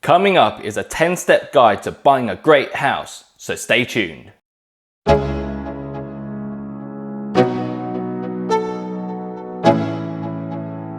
Coming up is a 10-step guide to buying a great house, so stay tuned.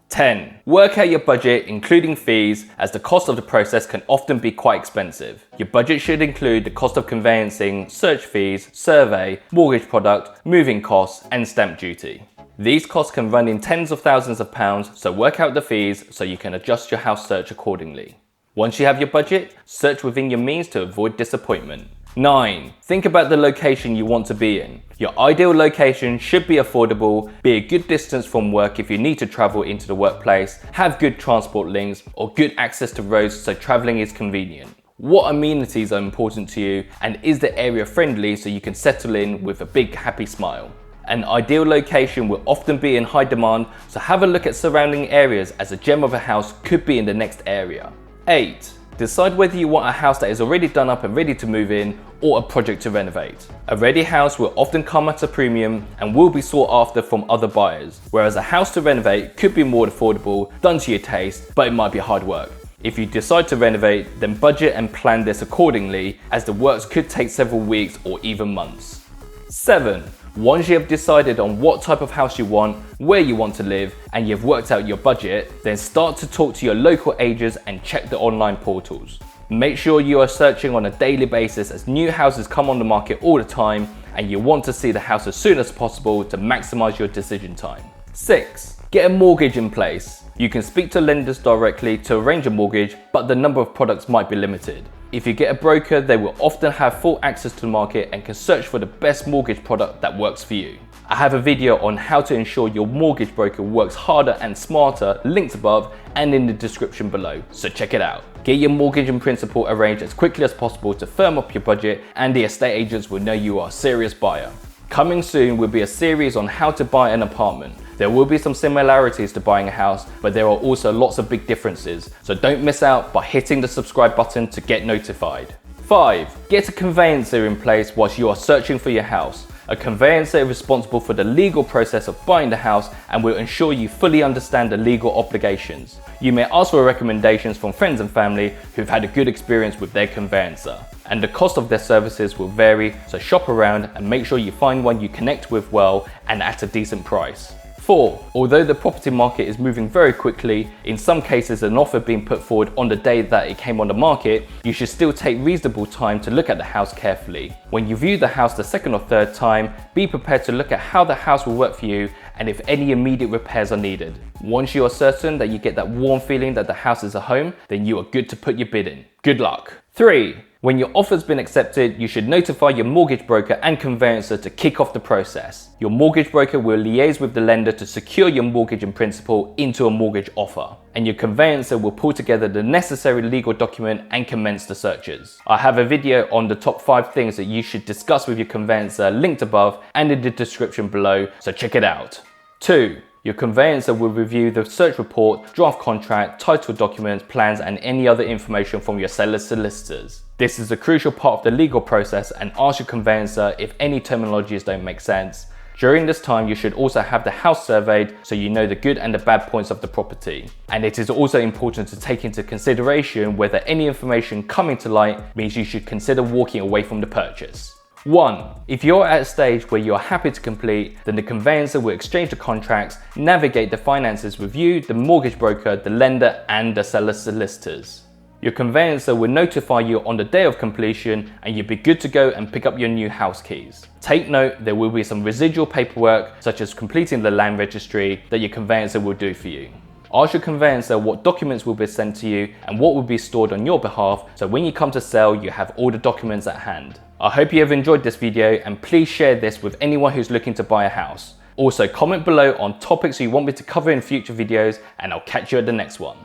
10. Work out your budget including fees, as the cost of the process can often be quite expensive. Your budget should include the cost of conveyancing, search fees, survey, mortgage product, moving costs and stamp duty. These costs can run in tens of thousands of pounds, so work out the fees so you can adjust your house search accordingly. Once you have your budget, search within your means to avoid disappointment. 9. Think about the location you want to be in. Your ideal location should be affordable, be a good distance from work if you need to travel into the workplace, have good transport links or good access to roads so traveling is convenient. What amenities are important to you, and is the area friendly so you can settle in with a big happy smile? An ideal location will often be in high demand, so have a look at surrounding areas, as a gem of a house could be in the next area. 8. Decide whether you want a house that is already done up and ready to move in, or a project to renovate. A ready house will often come at a premium and will be sought after from other buyers, whereas a house to renovate could be more affordable, done to your taste, but it might be hard work. If you decide to renovate, then budget and plan this accordingly, as the works could take several weeks or even months. 7. Once you have decided on what type of house you want, where you want to live, and you've worked out your budget, then start to talk to your local agents and check the online portals. Make sure you are searching on a daily basis, as new houses come on the market all the time and you want to see the house as soon as possible to maximize your decision time. 6. Get a mortgage in place. You can speak to lenders directly to arrange a mortgage, but the number of products might be limited. If you get a broker, they will often have full access to the market and can search for the best mortgage product that works for you. I have a video on how to ensure your mortgage broker works harder and smarter, linked above and in the description below, so check it out. Get your mortgage in principle arranged as quickly as possible to firm up your budget, and the estate agents will know you are a serious buyer. Coming soon will be a series on how to buy an apartment. There will be some similarities to buying a house, but there are also lots of big differences, so don't miss out by hitting the subscribe button to get notified. 5. Get a conveyancer in place whilst you are searching for your house. A conveyancer is responsible for the legal process of buying the house and will ensure you fully understand the legal obligations. You may ask for recommendations from friends and family who've had a good experience with their conveyancer, and the cost of their services will vary, so shop around and make sure you find one you connect with well and at a decent price. 4. Although the property market is moving very quickly, in some cases an offer being put forward on the day that it came on the market, you should still take reasonable time to look at the house carefully. When you view the house the second or third time, be prepared to look at how the house will work for you and if any immediate repairs are needed. Once you are certain that you get that warm feeling that the house is a home, then you are good to put your bid in. Good luck. 3. When your offer's been accepted, you should notify your mortgage broker and conveyancer to kick off the process. Your mortgage broker will liaise with the lender to secure your mortgage in principle into a mortgage offer, and your conveyancer will pull together the necessary legal document and commence the searches. I have a video on the top 5 things that you should discuss with your conveyancer, linked above and in the description below, so check it out. 2. Your conveyancer will review the search report, draft contract, title documents, plans and any other information from your seller's solicitors. This is a crucial part of the legal process, and ask your conveyancer if any terminologies don't make sense. During this time, you should also have the house surveyed so you know the good and the bad points of the property. And it is also important to take into consideration whether any information coming to light means you should consider walking away from the purchase. 1. If you're at a stage where you're happy to complete, then the conveyancer will exchange the contracts, navigate the finances with you, the mortgage broker, the lender and the seller's solicitors. Your conveyancer will notify you on the day of completion and you'll be good to go and pick up your new house keys. Take note, there will be some residual paperwork such as completing the land registry that your conveyancer will do for you. Ask your conveyancer what documents will be sent to you and what will be stored on your behalf, so when you come to sell you have all the documents at hand. I hope you have enjoyed this video, and please share this with anyone who's looking to buy a house. Also comment below on topics you want me to cover in future videos, and I'll catch you at the next one.